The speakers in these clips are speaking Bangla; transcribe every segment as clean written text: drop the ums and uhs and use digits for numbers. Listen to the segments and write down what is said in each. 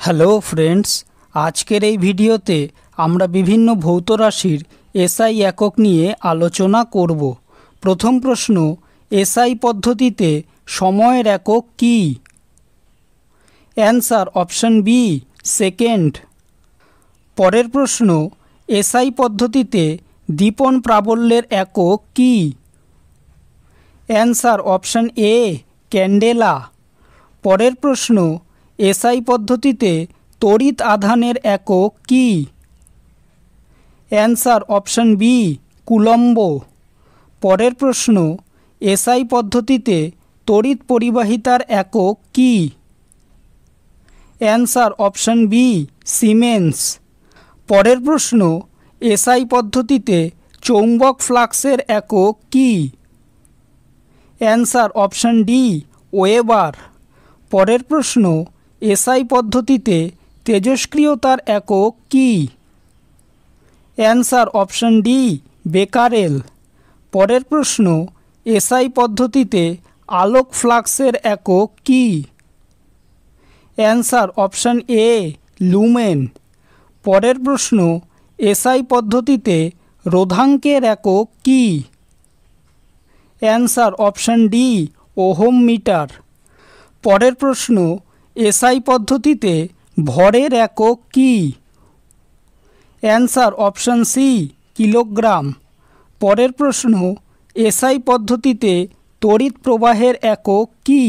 হ্যালো ফ্রেন্ডস, আজকের এই ভিডিওতে আমরা বিভিন্ন ভৌত রাশির এসআই একক নিয়ে আলোচনা করব। প্রথম প্রশ্ন, এসআই পদ্ধতিতে সময়ের একক কী? Answer option B, second. পরের প্রশ্ন, এসআই পদ্ধতিতে দীপন প্রাবল্যের একক কী? Answer option A, candela. পরের প্রশ্ন, এসআই পদ্ধতিতে তড়িৎ আধানের একক কী? Answer option B, coulomb. পরের প্রশ্ন, এসআই পদ্ধতিতে তড়িৎ পরিবাহিতার একক কী? Answer option B, siemens. পরের প্রশ্ন, এসআই পদ্ধতিতে চৌম্বক ফ্লাক্সের একক কী? Answer option D, weber. পরের প্রশ্ন, এসআই পদ্ধতিতে তেজস্ক্রিয়তার একক কী? Answer option D, becquerel. পরের প্রশ্ন, এসআই পদ্ধতিতে আলোক ফ্লাক্সের একক কী? Answer option A, lumen. পরের প্রশ্ন, এসআই পদ্ধতিতে রোধাঙ্কের একক কী? Answer option D, ohm metre. পরের প্রশ্ন, এসআই পদ্ধতিতে ভরের একক কী? Answer option C, kilogram. পরের প্রশ্ন, এসআই পদ্ধতিতে তড়িৎ প্রবাহের একক কী?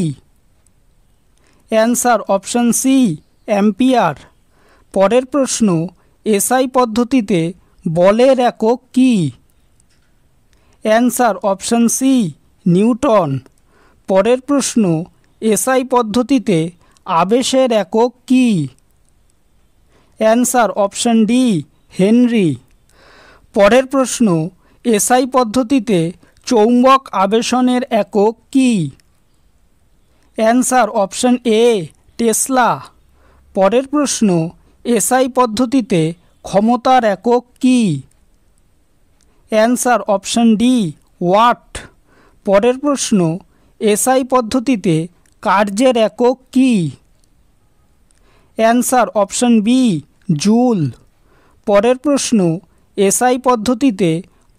Answer option C, ampere. পরের প্রশ্ন, এসআই পদ্ধতিতে বলের একক কী? Answer option C, newton. পরের প্রশ্ন, এসআই পদ্ধতিতে আবেশের একক কী? Answer option D, henry. পরের প্রশ্ন, এসআই পদ্ধতিতে চৌম্বক আবেশনের একক কী? Answer option A, tesla. পরের প্রশ্ন, এসআই পদ্ধতিতে ক্ষমতার একক কী? Answer option D, watt. পরের প্রশ্ন, এসআই পদ্ধতিতে কার্যের একক কী? Answer option B, joule. পরের প্রশ্ন, এসআই পদ্ধতিতে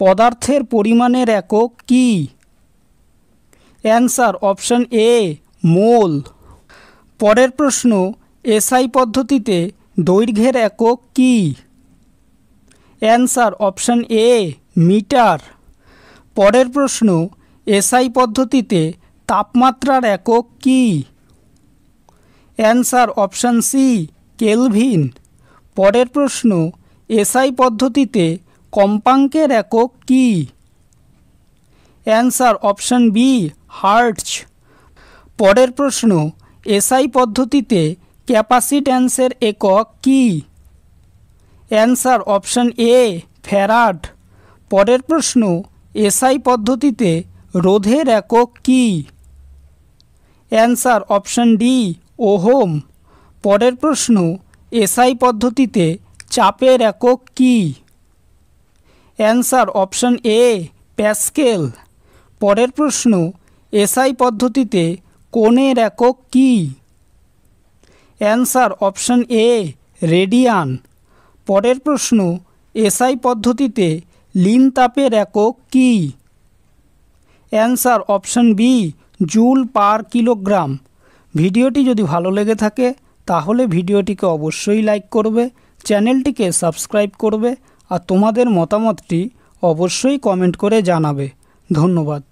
পদার্থের পরিমাণের একক কী? অ্যান্সার অপশন এ, মোল। পরের প্রশ্ন, এসআই পদ্ধতিতে দৈর্ঘ্যের একক কী? Answer option A, metre. পরের প্রশ্ন, এসআই পদ্ধতিতে তাপমাত্রার একক কী? Answer option C, kelvin. পরের প্রশ্ন, এসআই পদ্ধতিতে কম্পাঙ্কের একক কী? Answer option B, hertz. পরের প্রশ্ন, এসআই পদ্ধতিতে ক্যাপাসিট্যান্সের একক কী? Answer option A, farad. পরের প্রশ্ন, এসআই পদ্ধতিতে রোধের একক কী? Answer option D, ohm. পরের প্রশ্ন, এসআই পদ্ধতিতে চাপের একক কী? Answer option A, pascal. পরের প্রশ্ন, এসআই পদ্ধতিতে কোণের একক কী? Answer option A, radian. পরের প্রশ্ন, এসআই পদ্ধতিতে লিন তাপের একক কী? Answer option B, joule per kilogram. ভিডিওটি যদি ভালো লেগে থাকে তাহলে ভিডিওটিকে অবশ্যই লাইক করবে, চ্যানেলটিকে সাবস্ক্রাইব করবে আর তোমাদের মতামতটি অবশ্যই কমেন্ট করে জানাবে। ধন্যবাদ।